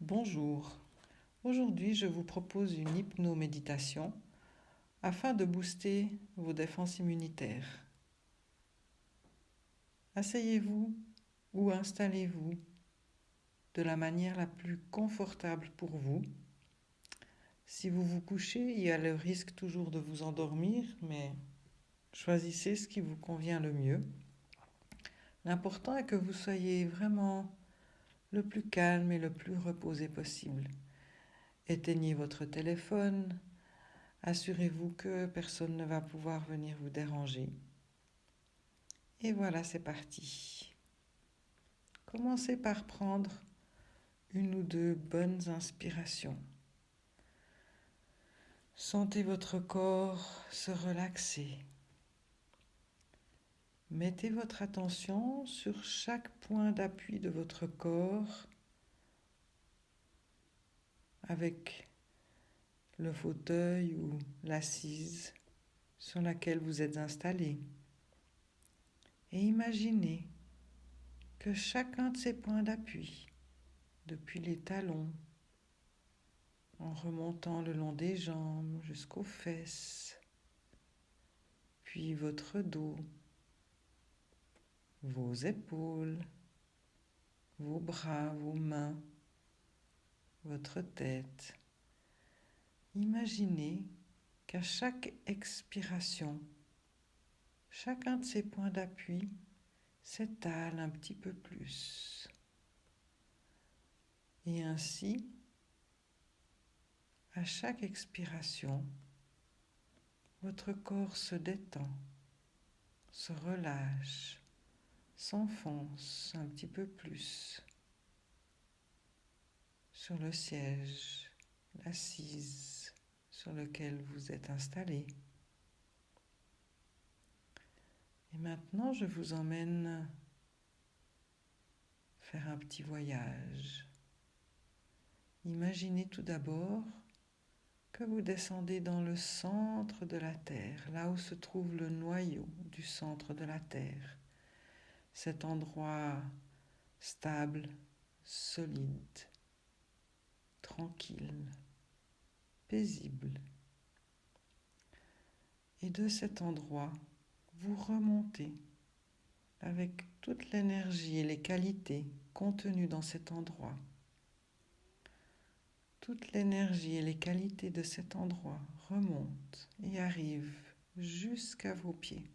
Bonjour, aujourd'hui je vous propose une hypnoméditation afin de booster vos défenses immunitaires. Asseyez-vous ou installez-vous de la manière la plus confortable pour vous. Si vous vous couchez, il y a le risque toujours de vous endormir, mais choisissez ce qui vous convient le mieux. L'important est que vous soyez vraiment le plus calme et le plus reposé possible. Éteignez votre téléphone. Assurez-vous que personne ne va pouvoir venir vous déranger. Et voilà, c'est parti. Commencez par prendre une ou deux bonnes inspirations. Sentez votre corps se relaxer. Mettez votre attention sur chaque point d'appui de votre corps avec le fauteuil ou l'assise sur laquelle vous êtes installé. Et imaginez que chacun de ces points d'appui, depuis les talons, en remontant le long des jambes jusqu'aux fesses, puis votre dos, vos épaules, vos bras, vos mains, votre tête. Imaginez qu'à chaque expiration, chacun de ces points d'appui s'étale un petit peu plus. Et ainsi, à chaque expiration, votre corps se détend, se relâche, s'enfonce un petit peu plus sur le siège, l'assise sur lequel vous êtes installé. Et maintenant, je vous emmène faire un petit voyage. Imaginez tout d'abord que vous descendez dans le centre de la Terre, là où se trouve le noyau du centre de la Terre. Cet endroit stable, solide, tranquille, paisible. Et de cet endroit, vous remontez avec toute l'énergie et les qualités contenues dans cet endroit. Toute l'énergie et les qualités de cet endroit remontent et arrivent jusqu'à vos pieds.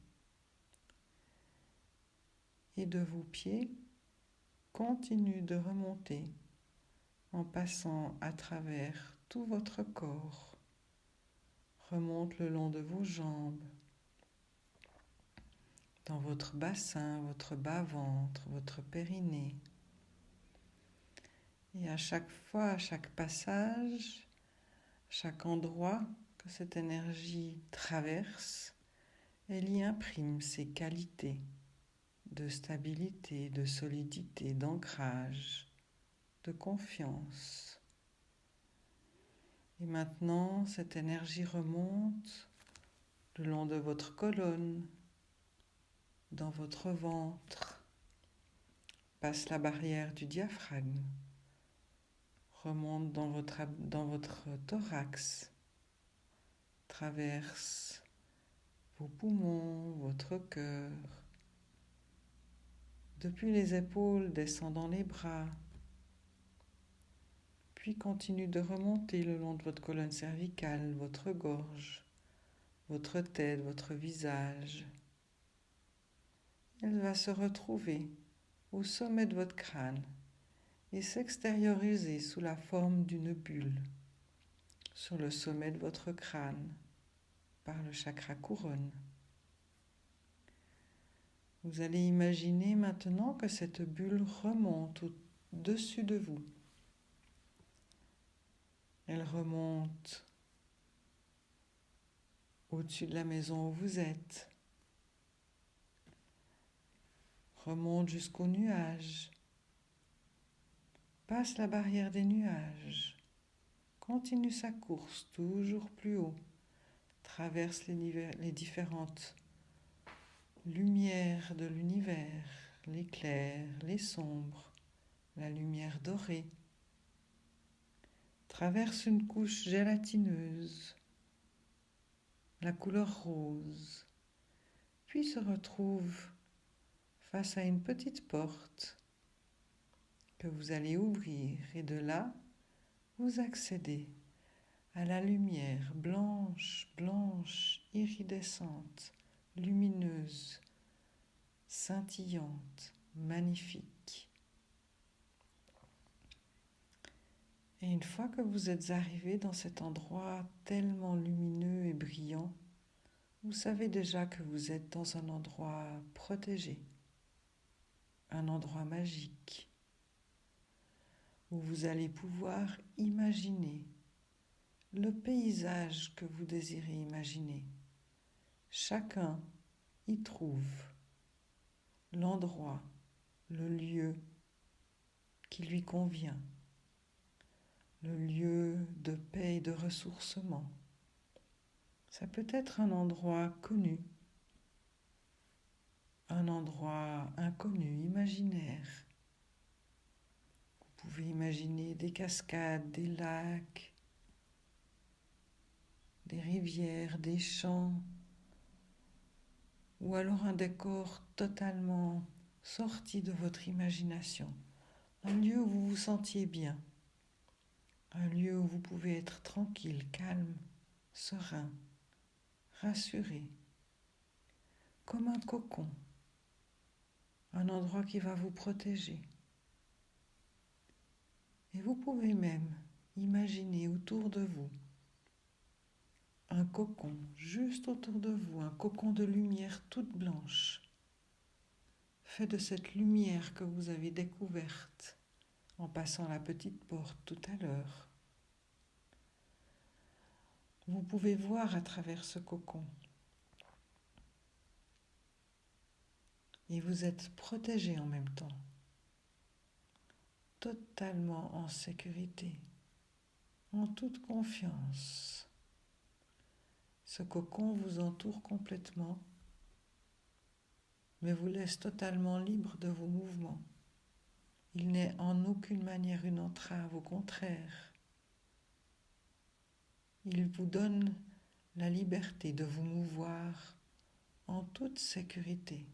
Et de vos pieds, continuent de remonter en passant à travers tout votre corps. Remonte le long de vos jambes, dans votre bassin, votre bas-ventre, votre périnée. Et à chaque fois, à chaque passage, chaque endroit que cette énergie traverse, elle y imprime ses qualités de stabilité, de solidité, d'ancrage, de confiance. Et maintenant, cette énergie remonte le long de votre colonne, dans votre ventre, passe la barrière du diaphragme, remonte dans votre thorax, traverse vos poumons, votre cœur, depuis les épaules, descend dans les bras, puis continue de remonter le long de votre colonne cervicale, votre gorge, votre tête, votre visage. Elle va se retrouver au sommet de votre crâne et s'extérioriser sous la forme d'une bulle sur le sommet de votre crâne par le chakra couronne. Vous allez imaginer maintenant que cette bulle remonte au-dessus de vous. Elle remonte au-dessus de la maison où vous êtes, remonte jusqu'aux nuages, passe la barrière des nuages, continue sa course toujours plus haut, traverse les différentes lumières de l'univers, les clairs, les sombres, la lumière dorée, traverse une couche gélatineuse, la couleur rose, puis se retrouve face à une petite porte que vous allez ouvrir et de là, vous accédez à la lumière blanche, blanche, iridescente, lumineuse, scintillante, magnifique. Et une fois que vous êtes arrivé dans cet endroit tellement lumineux et brillant, vous savez déjà que vous êtes dans un endroit protégé, un endroit magique, où vous allez pouvoir imaginer le paysage que vous désirez imaginer. Chacun y trouve l'endroit, le lieu qui lui convient, le lieu de paix et de ressourcement. Ça peut être un endroit connu, un endroit inconnu, imaginaire. Vous pouvez imaginer des cascades, des lacs, des rivières, des champs, ou alors un décor totalement sorti de votre imagination. Un lieu où vous vous sentiez bien, un lieu où vous pouvez être tranquille, calme, serein, rassuré, comme un cocon, un endroit qui va vous protéger. Et vous pouvez même imaginer autour de vous un cocon, juste autour de vous, un cocon de lumière toute blanche, fait de cette lumière que vous avez découverte en passant la petite porte tout à l'heure. Vous pouvez voir à travers ce cocon et vous êtes protégé en même temps, totalement en sécurité, en toute confiance. Ce cocon vous entoure complètement, mais vous laisse totalement libre de vos mouvements. Il n'est en aucune manière une entrave, au contraire. Il vous donne la liberté de vous mouvoir en toute sécurité,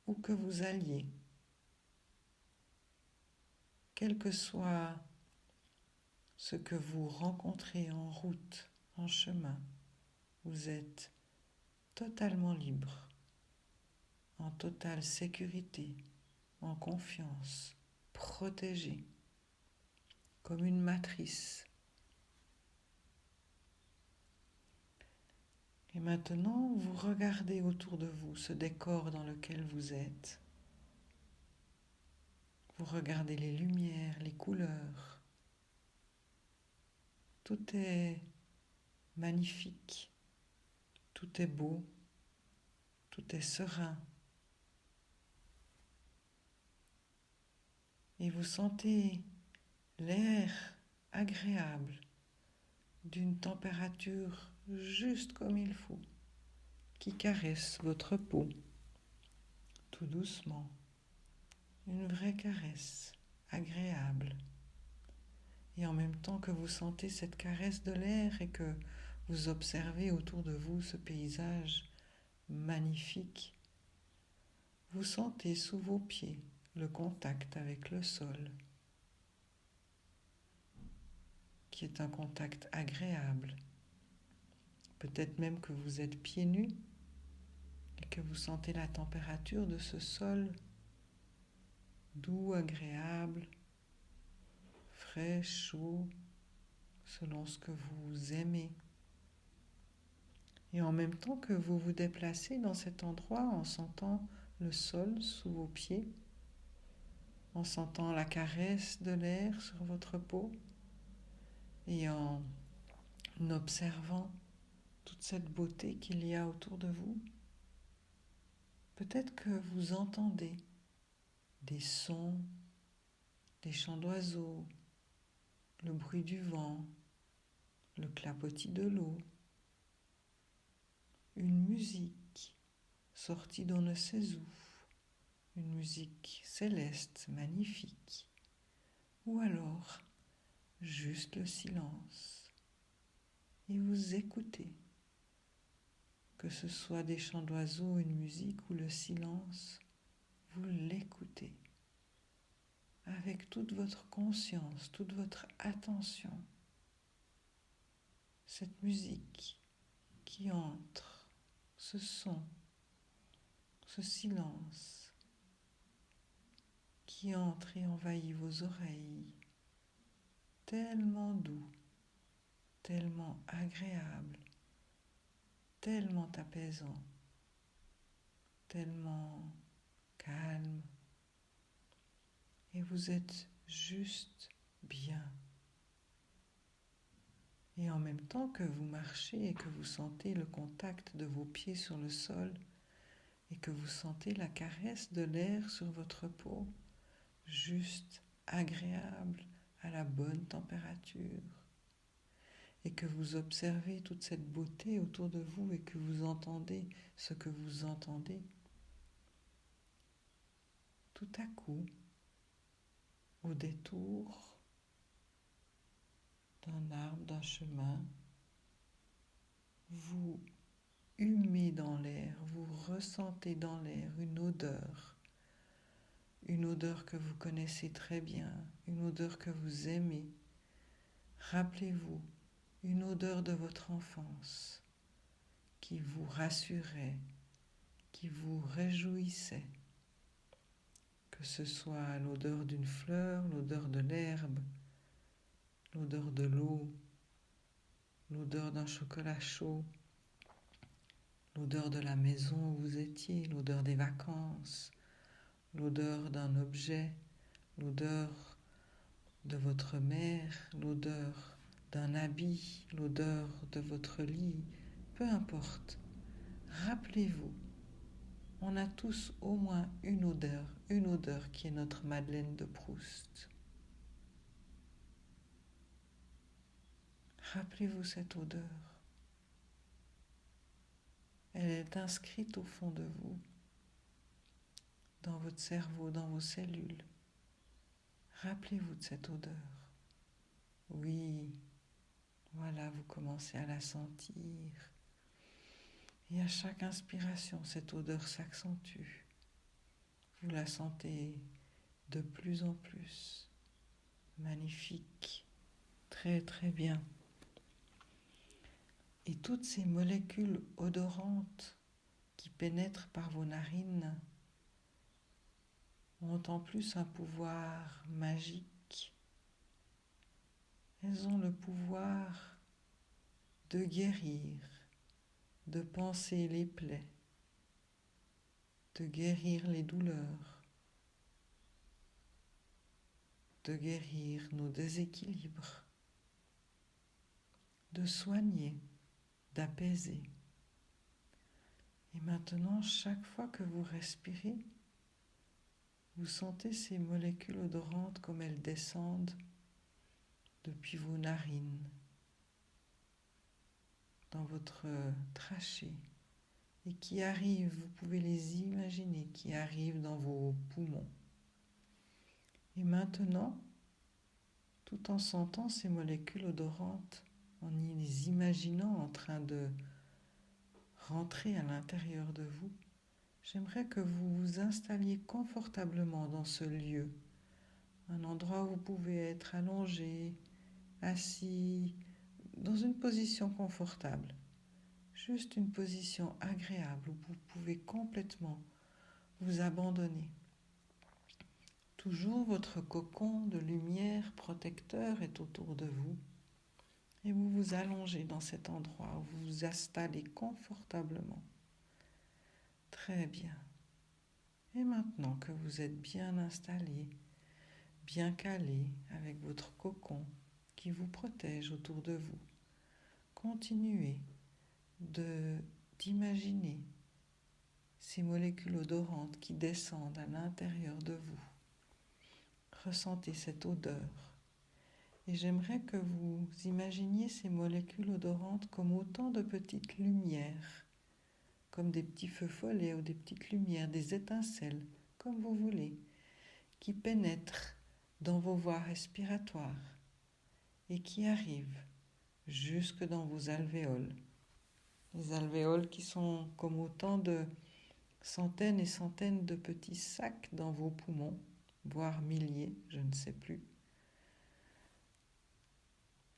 où que vous alliez, quel que soit ce que vous rencontrez en route, en chemin, vous êtes totalement libre, en totale sécurité, en confiance, protégé, comme une matrice. Et maintenant, vous regardez autour de vous ce décor dans lequel vous êtes. Vous regardez les lumières, les couleurs. Tout est magnifique, tout est beau, tout est serein. Et vous sentez l'air agréable, d'une température juste comme il faut, qui caresse votre peau, tout doucement. Une vraie caresse agréable. Et en même temps que vous sentez cette caresse de l'air et que vous observez autour de vous ce paysage magnifique, vous sentez sous vos pieds le contact avec le sol, qui est un contact agréable. Peut-être même que vous êtes pieds nus et que vous sentez la température de ce sol doux, agréable, frais, chaud, selon ce que vous aimez. Et en même temps que vous vous déplacez dans cet endroit en sentant le sol sous vos pieds, en sentant la caresse de l'air sur votre peau et en observant toute cette beauté qu'il y a autour de vous, peut-être que vous entendez des sons, des chants d'oiseaux, le bruit du vent, le clapotis de l'eau, une musique sortie d'on ne sait où, une musique céleste, magnifique, ou alors juste le silence. Et vous écoutez, que ce soit des chants d'oiseaux, une musique ou le silence, vous l'écoutez avec toute votre conscience, toute votre attention. Cette musique qui entre, ce son, ce silence qui entre et envahit vos oreilles, tellement doux, tellement agréable, tellement apaisant, tellement calme, et vous êtes juste bien. Et en même temps que vous marchez et que vous sentez le contact de vos pieds sur le sol et que vous sentez la caresse de l'air sur votre peau, juste agréable, à la bonne température, et que vous observez toute cette beauté autour de vous et que vous entendez ce que vous entendez, tout à coup, au détour d'un arbre, d'un chemin, vous humez dans l'air, vous ressentez dans l'air une odeur que vous connaissez très bien, une odeur que vous aimez. Rappelez-vous, une odeur de votre enfance qui vous rassurait, qui vous réjouissait, que ce soit l'odeur d'une fleur, l'odeur de l'herbe, l'odeur de l'eau, l'odeur d'un chocolat chaud, l'odeur de la maison où vous étiez, l'odeur des vacances, l'odeur d'un objet, l'odeur de votre mère, l'odeur d'un habit, l'odeur de votre lit, peu importe. Rappelez-vous, on a tous au moins une odeur qui est notre Madeleine de Proust. Rappelez-vous cette odeur. Elle est inscrite au fond de vous, dans votre cerveau, dans vos cellules. Rappelez-vous de cette odeur. Oui, voilà, vous commencez à la sentir. Et à chaque inspiration, cette odeur s'accentue. Vous la sentez de plus en plus. Magnifique. Très très bien. Et toutes ces molécules odorantes qui pénètrent par vos narines ont en plus un pouvoir magique. Elles ont le pouvoir de guérir, de panser les plaies, de guérir les douleurs, de guérir nos déséquilibres, de soigner, d'apaiser. Et maintenant, chaque fois que vous respirez, vous sentez ces molécules odorantes comme elles descendent depuis vos narines, dans votre trachée, et qui arrivent, vous pouvez les imaginer, qui arrivent dans vos poumons. Et maintenant, tout en sentant ces molécules odorantes, en les imaginant en train de rentrer à l'intérieur de vous, j'aimerais que vous vous installiez confortablement dans ce lieu, un endroit où vous pouvez être allongé, assis, dans une position confortable, juste une position agréable où vous pouvez complètement vous abandonner. Toujours votre cocon de lumière protecteur est autour de vous et vous vous allongez dans cet endroit où vous vous installez confortablement. Très bien. Et maintenant que vous êtes bien installé, bien calé avec votre cocon qui vous protège autour de vous, continuez d'imaginer ces molécules odorantes qui descendent à l'intérieur de vous. Ressentez cette odeur. Et j'aimerais que vous imaginiez ces molécules odorantes comme autant de petites lumières, comme des petits feux follets ou des petites lumières, des étincelles, comme vous voulez, qui pénètrent dans vos voies respiratoires et qui arrive jusque dans vos alvéoles. Les alvéoles qui sont comme autant de centaines et centaines de petits sacs dans vos poumons, voire milliers, je ne sais plus.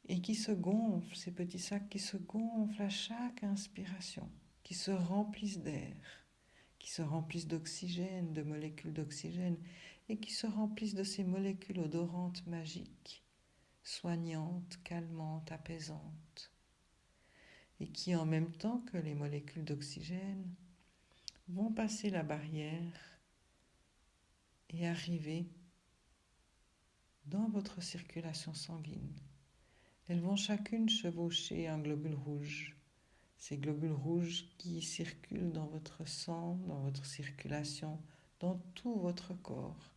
Et qui se gonflent, ces petits sacs qui se gonflent à chaque inspiration, qui se remplissent d'air, qui se remplissent d'oxygène, de molécules d'oxygène, et qui se remplissent de ces molécules odorantes magiques, soignantes, calmantes, apaisantes, et qui en même temps que les molécules d'oxygène vont passer la barrière et arriver dans votre circulation sanguine. Elles vont chacune chevaucher un globule rouge. Ces globules rouges qui circulent dans votre sang, dans votre circulation, dans tout votre corps.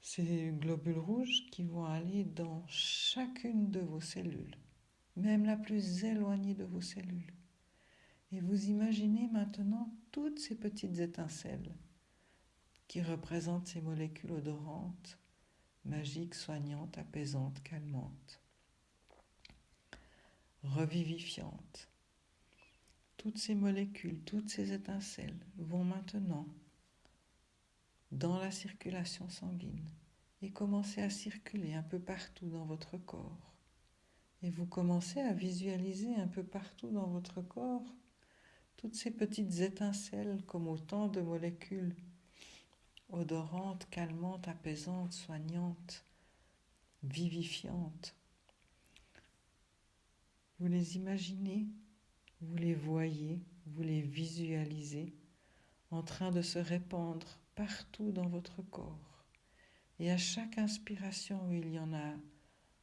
Ces globules rouges qui vont aller dans chacune de vos cellules, même la plus éloignée de vos cellules. Et vous imaginez maintenant toutes ces petites étincelles qui représentent ces molécules odorantes, magiques, soignantes, apaisantes, calmantes, revivifiantes. Toutes ces molécules, toutes ces étincelles vont maintenant dans la circulation sanguine et commencer à circuler un peu partout dans votre corps. Et vous commencez à visualiser un peu partout dans votre corps toutes ces petites étincelles comme autant de molécules odorantes, calmantes, apaisantes, soignantes, vivifiantes. Vous les imaginez, vous les voyez, vous les visualisez en train de se répandre partout dans votre corps. Et à chaque inspiration, il y en a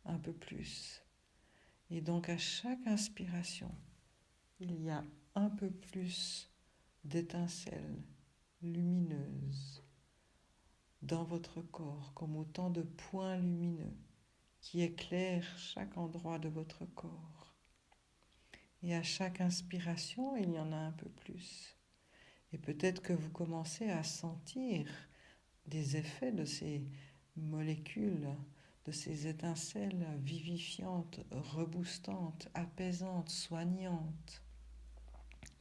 un peu plus. Et donc à chaque inspiration, il y a un peu plus d'étincelles lumineuses dans votre corps, comme autant de points lumineux qui éclairent chaque endroit de votre corps. Et à chaque inspiration, il y en a un peu plus. Et peut-être que vous commencez à sentir des effets de ces molécules, de ces étincelles vivifiantes, reboostantes, apaisantes, soignantes,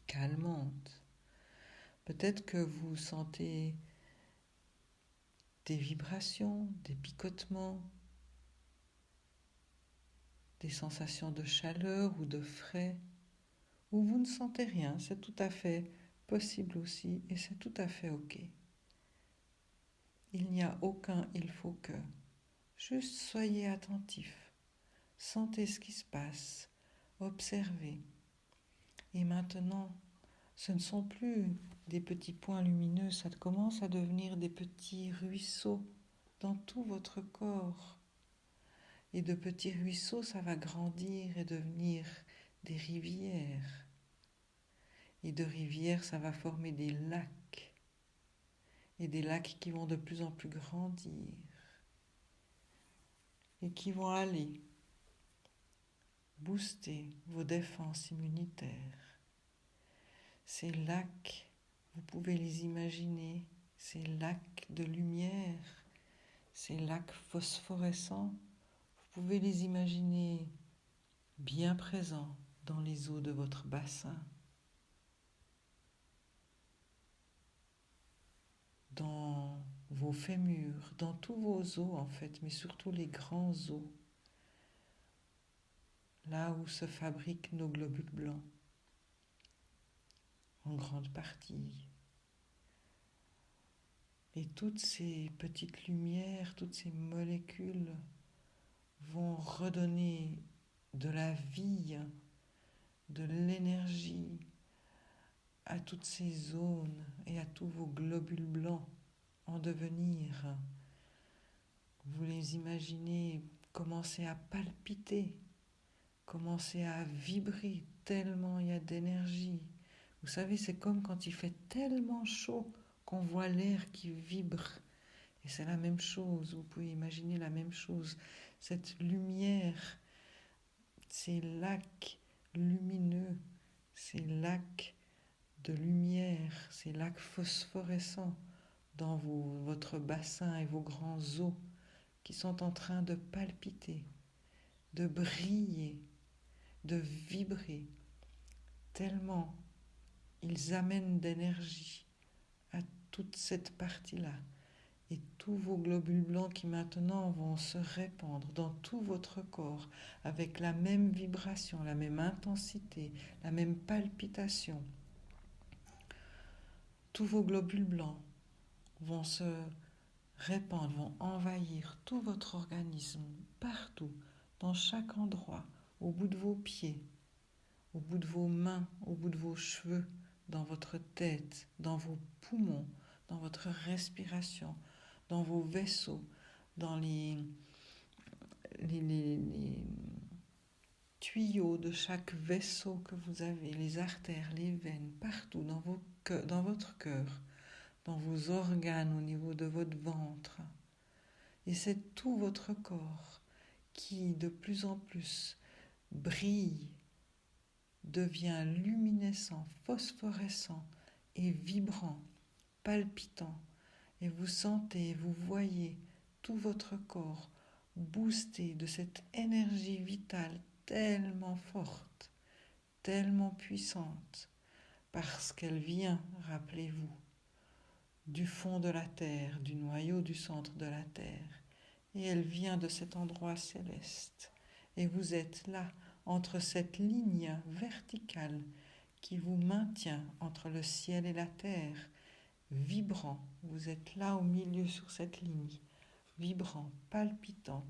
calmantes. Peut-être que vous sentez des vibrations, des picotements, des sensations de chaleur ou de frais, ou vous ne sentez rien, c'est tout à fait possible aussi et c'est tout à fait ok. Il n'y a aucun il faut que. Juste soyez attentif, sentez ce qui se passe, observez. Et maintenant, ce ne sont plus des petits points lumineux, ça commence à devenir des petits ruisseaux dans tout votre corps. Et de petits ruisseaux, ça va grandir et devenir des rivières. Et de rivières, ça va former des lacs. Et des lacs qui vont de plus en plus grandir. Et qui vont aller booster vos défenses immunitaires. Ces lacs, vous pouvez les imaginer, ces lacs de lumière, ces lacs phosphorescents, vous pouvez les imaginer bien présents dans les eaux de votre bassin, dans vos fémurs, dans tous vos os en fait, mais surtout les grands os, là où se fabriquent nos globules blancs, en grande partie. Et toutes ces petites lumières, toutes ces molécules vont redonner de la vie, de l'énergie à toutes ces zones et à tous vos globules blancs en devenir. Vous les imaginez commencer à palpiter, commencer à vibrer tellement il y a d'énergie. Vous savez, c'est comme quand il fait tellement chaud qu'on voit l'air qui vibre. Et c'est la même chose, vous pouvez imaginer la même chose. Cette lumière, ces lacs lumineux, ces lacs de lumière, ces lacs phosphorescents dans votre bassin et vos grands os qui sont en train de palpiter de briller, de vibrer, tellement ils amènent d'énergie à toute cette partie-là. Et tous vos globules blancs qui maintenant vont se répandre dans tout votre corps avec la même vibration, la même intensité, la même palpitation. Tous vos globules blancs vont se répandre, vont envahir tout votre organisme, partout, dans chaque endroit, au bout de vos pieds, au bout de vos mains, au bout de vos cheveux, dans votre tête, dans vos poumons, dans votre respiration, dans vos vaisseaux, dans les tuyaux de chaque vaisseau que vous avez, les artères, les veines, partout, dans votre cœur, dans vos organes, au niveau de votre ventre. Et c'est tout votre corps qui, de plus en plus, brille, devient luminescent, phosphorescent et vibrant, palpitant. Et vous sentez, vous voyez tout votre corps boosté de cette énergie vitale tellement forte, tellement puissante, parce qu'elle vient, rappelez-vous, du fond de la terre, du noyau du centre de la terre, et elle vient de cet endroit céleste. Et vous êtes là, entre cette ligne verticale qui vous maintient entre le ciel et la terre, vibrant. Vous êtes là au milieu sur cette ligne, vibrant, palpitant.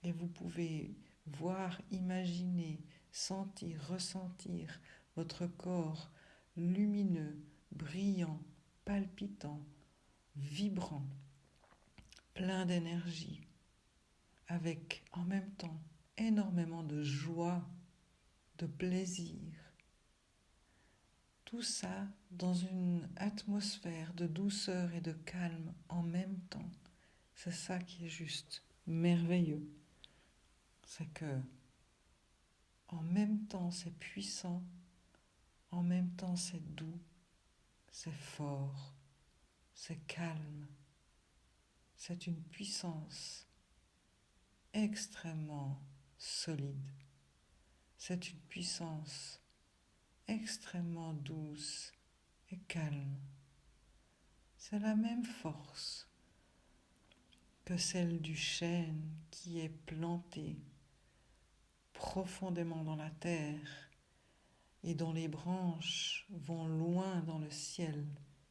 Et vous pouvez voir, imaginer, sentir, ressentir votre corps lumineux, brillant, palpitant, vibrant, plein d'énergie, avec en même temps énormément de joie, de plaisir. Tout ça dans une atmosphère de douceur et de calme en même temps. C'est ça qui est juste merveilleux. C'est que en même temps c'est puissant, en même temps c'est doux, c'est fort, c'est calme. C'est une puissance extrêmement solide. C'est une puissance extrêmement douce et calme. C'est la même force que celle du chêne qui est planté profondément dans la terre et dont les branches vont loin dans le ciel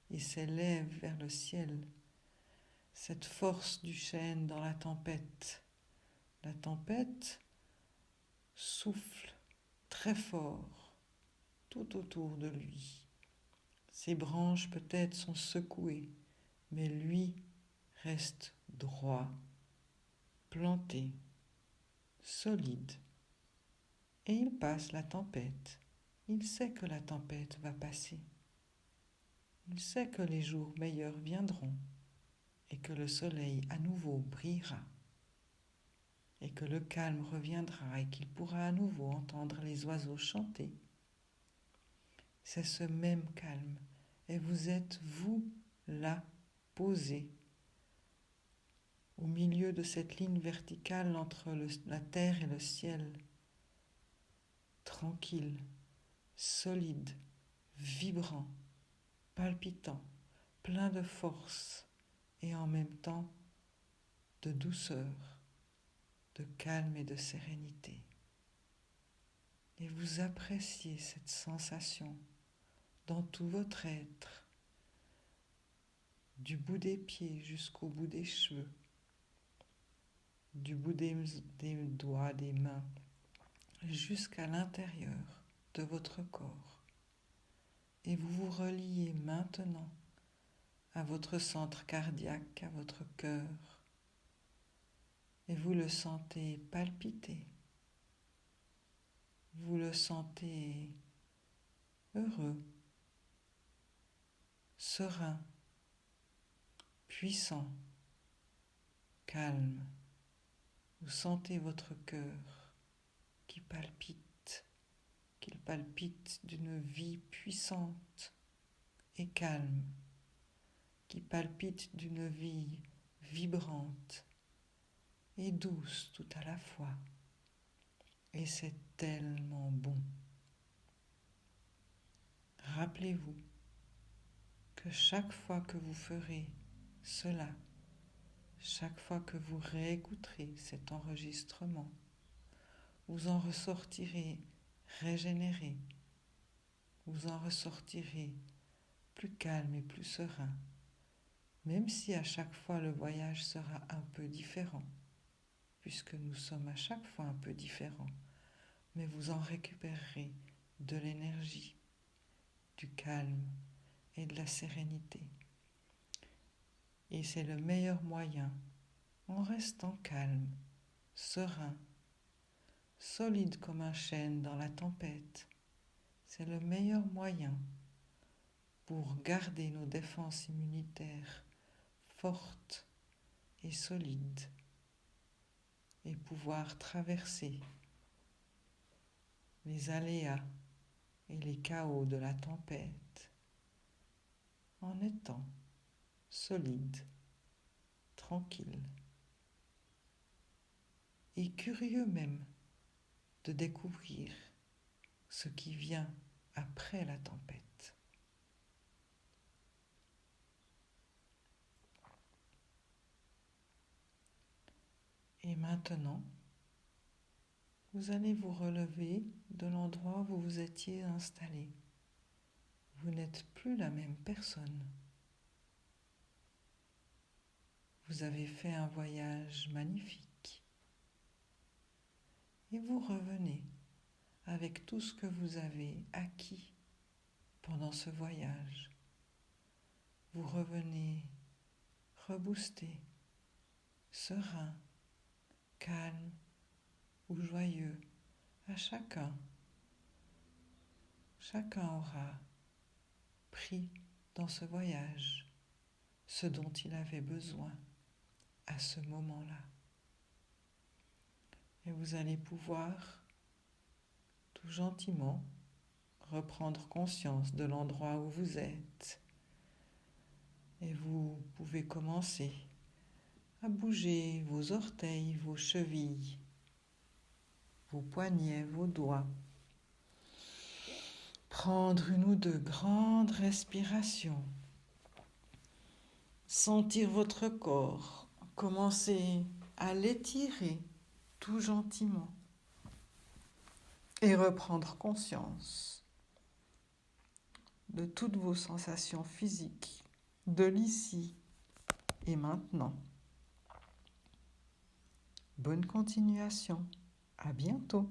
et s'élèvent vers le ciel. Cette force du chêne dans la tempête. La tempête souffle très fort tout autour de lui. Ses branches peut-être sont secouées, mais lui reste droit, planté, solide. Et il passe la tempête. Il sait que la tempête va passer. Il sait que les jours meilleurs viendront et que le soleil à nouveau brillera et que le calme reviendra et qu'il pourra à nouveau entendre les oiseaux chanter. C'est ce même calme et vous êtes, vous, là, posé au milieu de cette ligne verticale entre la terre et le ciel, tranquille, solide, vibrant, palpitant, plein de force et en même temps de douceur, de calme et de sérénité. Et vous appréciez cette sensation dans tout votre être, du bout des pieds jusqu'au bout des cheveux, du bout des doigts, des mains, jusqu'à l'intérieur de votre corps. Et vous vous reliez maintenant à votre centre cardiaque, à votre cœur, et vous le sentez palpiter. Vous le sentez heureux, serein, puissant, calme. Vous sentez votre cœur qui palpite, qu'il palpite d'une vie puissante et calme, qui palpite d'une vie vibrante et douce tout à la fois. Et c'est tellement bon. Rappelez-vous que chaque fois que vous ferez cela, chaque fois que vous réécouterez cet enregistrement, vous en ressortirez régénéré, vous en ressortirez plus calme et plus serein, même si à chaque fois le voyage sera un peu différent, puisque nous sommes à chaque fois un peu différents, mais vous en récupérerez de l'énergie, du calme et de la sérénité. Et c'est le meilleur moyen, en restant calme, serein, solide comme un chêne dans la tempête, c'est le meilleur moyen pour garder nos défenses immunitaires fortes et solides et pouvoir traverser les aléas et les chaos de la tempête en étant solide, tranquille et curieux même de découvrir ce qui vient après la tempête. Et maintenant, vous allez vous relever de l'endroit où vous vous étiez installé. Vous n'êtes plus la même personne. Vous avez fait un voyage magnifique. Et vous revenez avec tout ce que vous avez acquis pendant ce voyage. Vous revenez reboosté, serein, calme ou joyeux à chacun. Chacun aura pris dans ce voyage ce dont il avait besoin à ce moment-là. Et vous allez pouvoir tout gentiment reprendre conscience de l'endroit où vous êtes. Et vous pouvez commencer à bouger vos orteils, vos chevilles, vos poignets, vos doigts. Prendre une ou deux grandes respirations. Sentir votre corps. Commencer à l'étirer tout gentiment. Et reprendre conscience de toutes vos sensations physiques, de l'ici et maintenant. Bonne continuation. À bientôt.